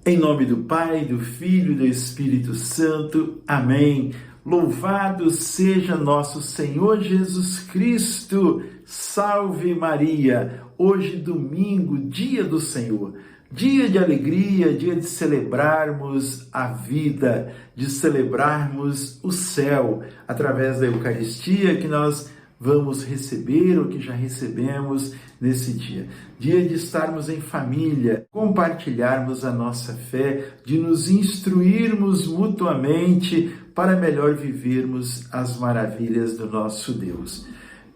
Em nome do Pai, do Filho e do Espírito Santo. Amém. Louvado seja nosso Senhor Jesus Cristo. Salve Maria. Hoje, domingo, dia do Senhor. Dia de alegria, dia de celebrarmos a vida, de celebrarmos o céu, através da Eucaristia que nós vamos receber ou que já recebemos nesse dia. Dia de estarmos em família, compartilharmos a nossa fé, de nos instruirmos mutuamente para melhor vivermos as maravilhas do nosso Deus.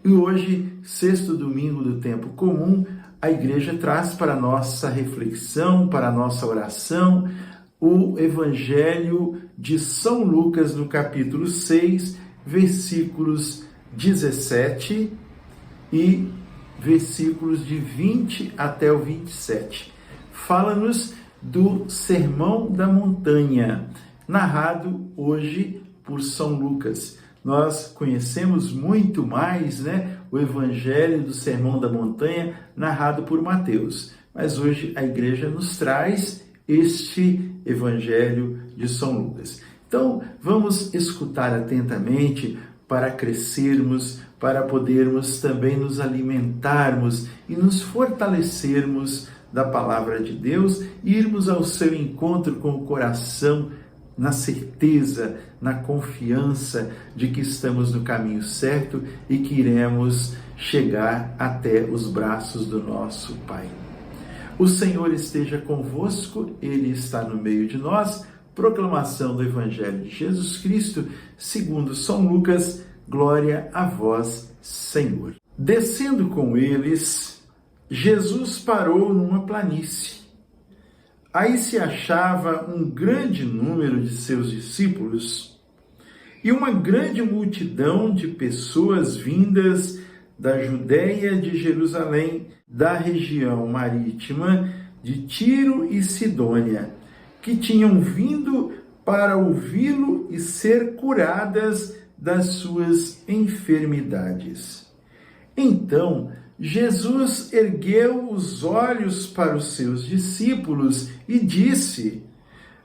E hoje, sexto domingo do tempo comum, a igreja traz para a nossa reflexão, para a nossa oração, o Evangelho de São Lucas, no capítulo 6, versículos 17 e versículos de 20 até o 27. Fala-nos do Sermão da Montanha, narrado hoje por São Lucas. Nós conhecemos muito mais, o Evangelho do Sermão da Montanha, narrado por Mateus. Mas hoje a igreja nos traz este Evangelho de São Lucas. Então, vamos escutar atentamente para crescermos, para podermos também nos alimentarmos e nos fortalecermos da palavra de Deus, irmos ao seu encontro com o coração na certeza, na confiança de que estamos no caminho certo e que iremos chegar até os braços do nosso Pai. O Senhor esteja convosco, Ele está no meio de nós. Proclamação do Evangelho de Jesus Cristo, segundo São Lucas. Glória a vós, Senhor. Descendo com eles, Jesus parou numa planície. Aí se achava um grande número de seus discípulos e uma grande multidão de pessoas vindas da Judéia, de Jerusalém, da região marítima de Tiro e Sidônia, que tinham vindo para ouvi-lo e ser curadas das suas enfermidades. Então, Jesus ergueu os olhos para os seus discípulos e disse: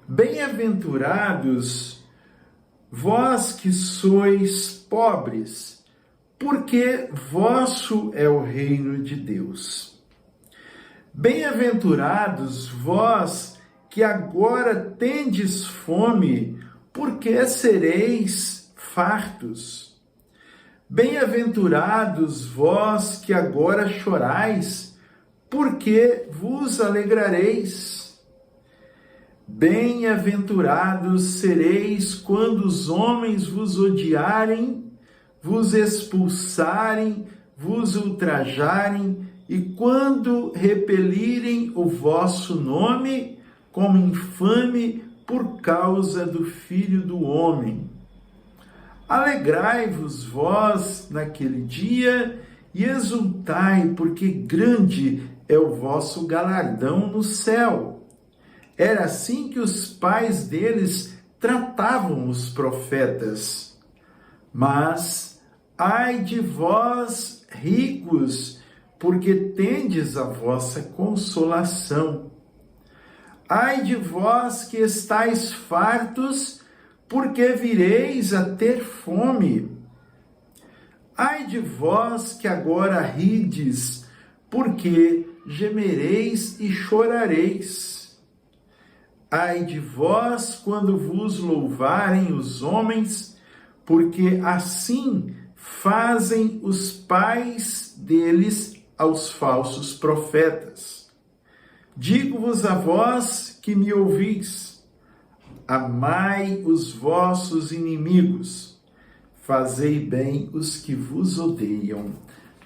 Bem-aventurados vós que sois pobres, porque vosso é o reino de Deus. Bem-aventurados vós que agora tendes fome, porque sereis fartos. Bem-aventurados vós que agora chorais, porque vos alegrareis. Bem-aventurados sereis quando os homens vos odiarem, vos expulsarem, vos ultrajarem, e quando repelirem o vosso nome como infame por causa do Filho do Homem. Alegrai-vos vós naquele dia e exultai, porque grande é o vosso galardão no céu. Era assim que os pais deles tratavam os profetas. Mas, ai de vós, ricos, porque tendes a vossa consolação. Ai de vós que estáis fartos, porque vireis a ter fome. Ai de vós que agora rides, porque gemereis e chorareis. Ai de vós quando vos louvarem os homens, porque assim fazem os pais deles aos falsos profetas. Digo-vos a vós que me ouvis, amai os vossos inimigos, fazei bem os que vos odeiam.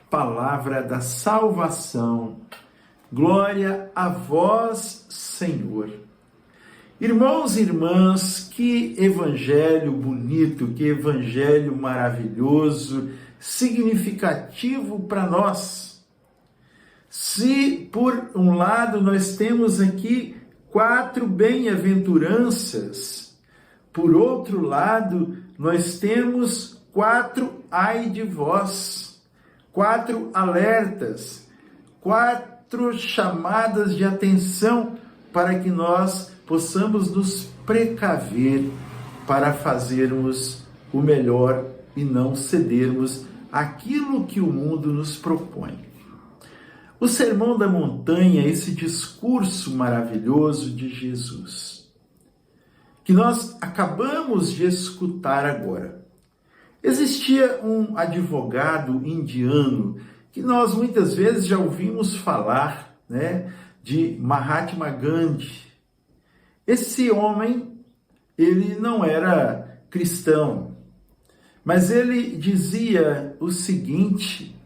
Palavra da salvação. Glória a vós, Senhor. Irmãos e irmãs, que evangelho bonito, que evangelho maravilhoso, significativo para nós. Se, por um lado, nós temos aqui 4 bem-aventuranças, por outro lado, nós temos 4 ai de vós, 4 alertas, 4 chamadas de atenção para que nós possamos nos precaver para fazermos o melhor e não cedermos àquilo que o mundo nos propõe. O Sermão da Montanha, esse discurso maravilhoso de Jesus, que nós acabamos de escutar agora. Existia um advogado indiano que nós muitas vezes já ouvimos falar, de Mahatma Gandhi. Esse homem, ele não era cristão, mas ele dizia o seguinte,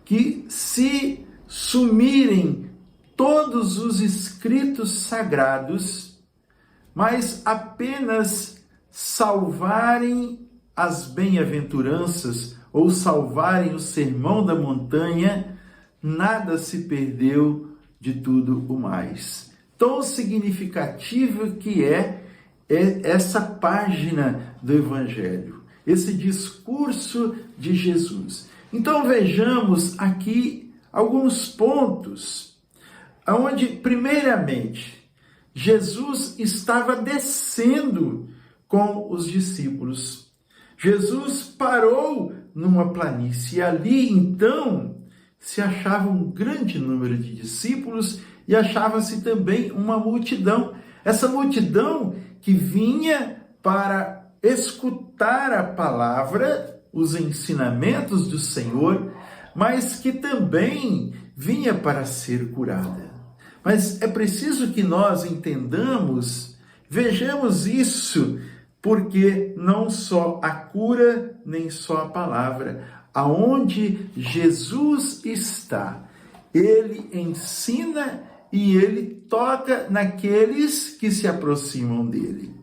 que se sumirem todos os escritos sagrados, mas apenas salvarem as bem-aventuranças ou salvarem o Sermão da Montanha, nada se perdeu de tudo o mais. Tão significativo que é essa página do Evangelho, esse discurso de Jesus. Então vejamos aqui alguns pontos, onde, primeiramente, Jesus estava descendo com os discípulos. Jesus parou numa planície e ali, então, se achava um grande número de discípulos e achava-se também uma multidão. Essa multidão que vinha para escutar a palavra, os ensinamentos do Senhor, mas que também vinha para ser curada. Mas é preciso que nós entendamos, vejamos isso, porque não só a cura, nem só a palavra, aonde Jesus está, ele ensina e ele toca naqueles que se aproximam dele.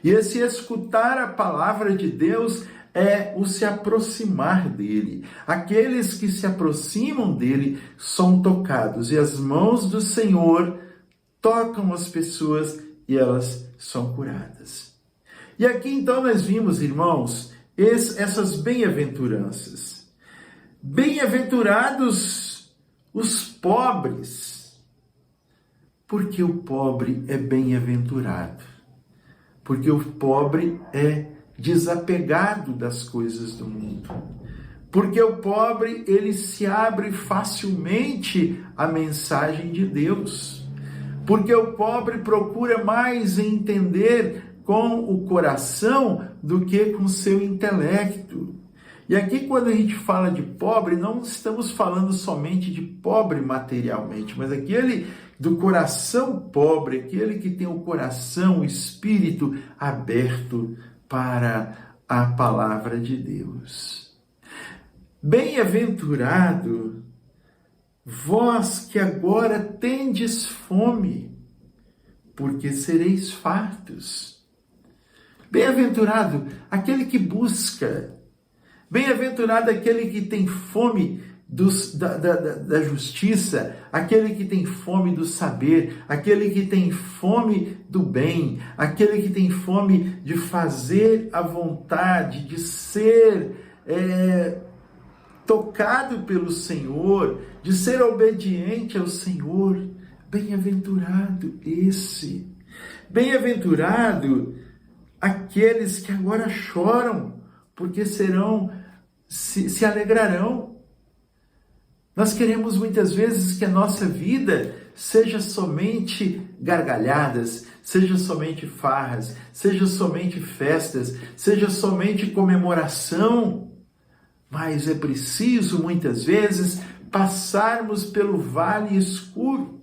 E esse escutar a palavra de Deus é o se aproximar dele. Aqueles que se aproximam dele são tocados, e as mãos do Senhor tocam as pessoas e elas são curadas. E aqui então nós vimos, irmãos, essas bem-aventuranças. Bem-aventurados os pobres, porque o pobre é bem-aventurado, porque o pobre é desapegado das coisas do mundo, porque o pobre ele se abre facilmente à mensagem de Deus, porque o pobre procura mais entender com o coração do que com seu intelecto. E aqui, quando a gente fala de pobre, não estamos falando somente de pobre materialmente, mas aquele do coração pobre, aquele que tem o coração, o espírito aberto para a palavra de Deus. Bem-aventurado vós que agora tendes fome, porque sereis fartos. Bem-aventurado aquele que busca, bem-aventurado aquele que tem fome da justiça, aquele que tem fome do saber, aquele que tem fome do bem, aquele que tem fome de fazer a vontade, de ser tocado pelo Senhor, de ser obediente ao Senhor. Bem-aventurado esse. Bem-aventurado aqueles que agora choram, porque se alegrarão. Nós queremos muitas vezes que a nossa vida seja somente gargalhadas, seja somente farras, seja somente festas, seja somente comemoração. Mas é preciso muitas vezes passarmos pelo vale escuro.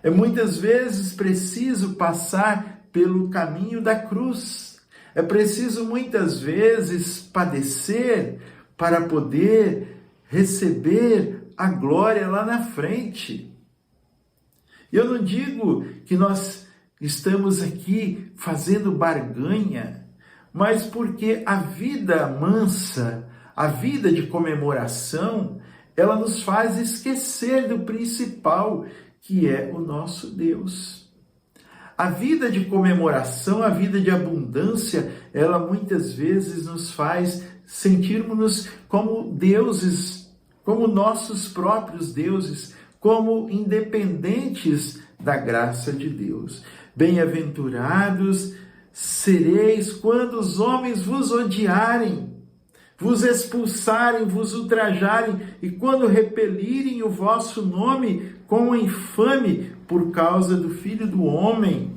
É muitas vezes preciso passar pelo caminho da cruz. É preciso muitas vezes padecer para poder receber a glória lá na frente. Eu não digo que nós estamos aqui fazendo barganha, mas porque a vida mansa, a vida de comemoração, ela nos faz esquecer do principal, que é o nosso Deus. A vida de comemoração, a vida de abundância, ela muitas vezes nos faz sentirmos-nos como deuses, como nossos próprios deuses, como independentes da graça de Deus. Bem-aventurados sereis quando os homens vos odiarem, vos expulsarem, vos ultrajarem, e quando repelirem o vosso nome com infame por causa do Filho do Homem.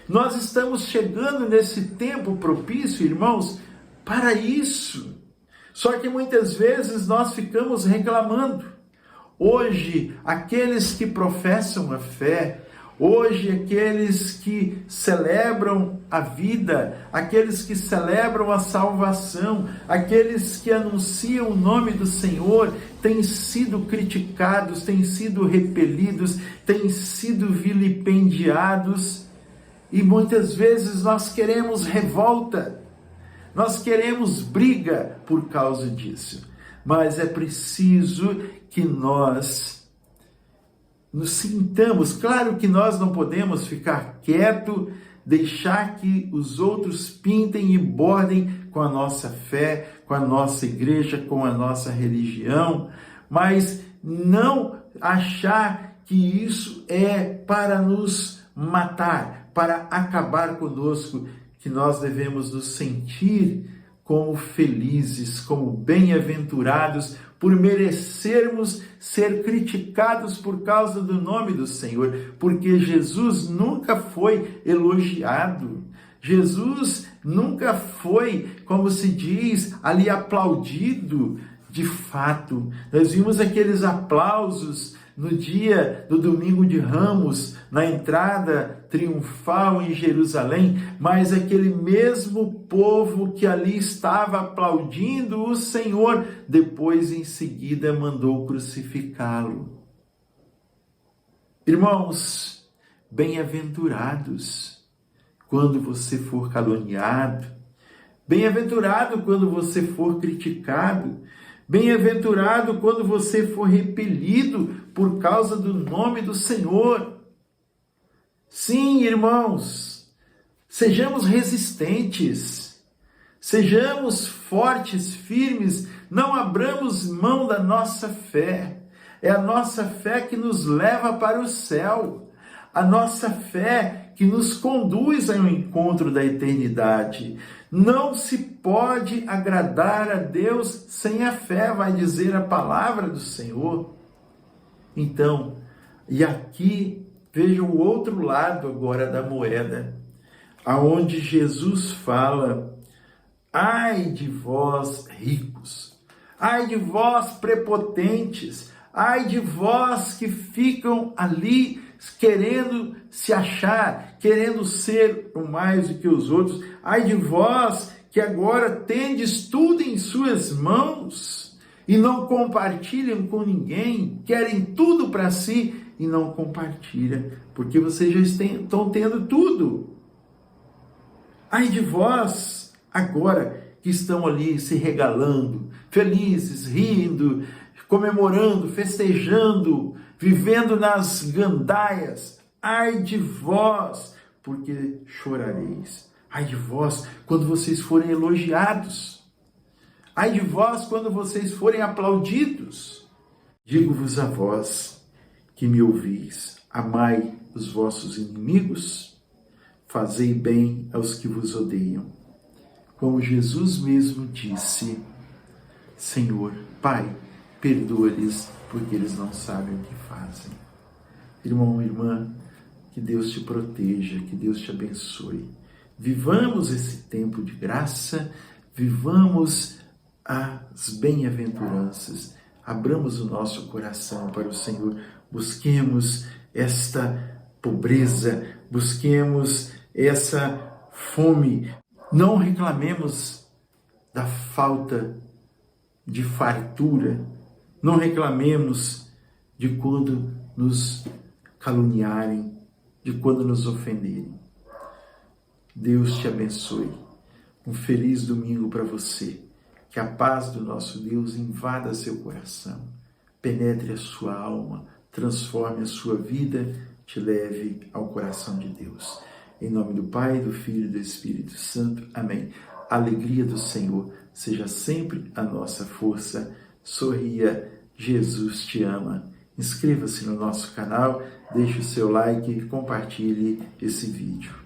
Nós estamos chegando nesse tempo propício, irmãos, para isso. Só que muitas vezes nós ficamos reclamando. Hoje, aqueles que professam a fé, hoje aqueles que celebram a vida, aqueles que celebram a salvação, aqueles que anunciam o nome do Senhor, têm sido criticados, têm sido repelidos, têm sido vilipendiados, e muitas vezes nós queremos revolta, nós queremos briga por causa disso, mas é preciso que nós nos sintamos. Claro que nós não podemos ficar quieto, deixar que os outros pintem e bordem com a nossa fé, com a nossa igreja, com a nossa religião, mas não achar que isso é para nos matar, para acabar conosco, que nós devemos nos sentir como felizes, como bem-aventurados, por merecermos ser criticados por causa do nome do Senhor, porque Jesus nunca foi elogiado, Jesus nunca foi, como se diz, ali aplaudido. De fato, nós vimos aqueles aplausos no dia do Domingo de Ramos, na entrada triunfal em Jerusalém, mas aquele mesmo povo que ali estava aplaudindo o Senhor, depois em seguida mandou crucificá-lo. Irmãos, bem-aventurados quando você for caluniado, bem-aventurado quando você for criticado, bem-aventurado quando você for repelido por causa do nome do Senhor. Sim, irmãos, sejamos resistentes, sejamos fortes, firmes, não abramos mão da nossa fé. É a nossa fé que nos leva para o céu, a nossa fé que nos conduz ao encontro da eternidade. Não se pode agradar a Deus sem a fé, vai dizer a palavra do Senhor. Então, e aqui veja o outro lado agora da moeda, aonde Jesus fala: ai de vós ricos, ai de vós prepotentes, ai de vós que ficam ali querendo se achar, querendo ser mais do que os outros. Ai de vós que agora tendes tudo em suas mãos e não compartilham com ninguém, querem tudo para si e não compartilham, porque vocês já estão tendo tudo. Ai de vós agora que estão ali se regalando, felizes, rindo, comemorando, festejando, vivendo nas gandaias. Ai de vós, porque chorareis. Ai de vós quando vocês forem elogiados. Ai de vós quando vocês forem aplaudidos. Digo-vos a vós que me ouvis, amai os vossos inimigos, fazei bem aos que vos odeiam. Como Jesus mesmo disse: Senhor, Pai, perdoa-lhes, porque eles não sabem o que fazem. Irmão, irmã, que Deus te proteja, que Deus te abençoe. Vivamos esse tempo de graça, vivamos as bem-aventuranças, abramos o nosso coração para o Senhor, busquemos esta pobreza, busquemos essa fome, não reclamemos da falta de fartura, não reclamemos de quando nos caluniarem, de quando nos ofenderem. Deus te abençoe. Um feliz domingo para você. Que a paz do nosso Deus invada seu coração, penetre a sua alma, transforme a sua vida, te leve ao coração de Deus. Em nome do Pai, do Filho e do Espírito Santo. Amém. A alegria do Senhor seja sempre a nossa força. Sorria, Jesus te ama inscreva-se no nosso canal, deixe o seu like e compartilhe esse vídeo.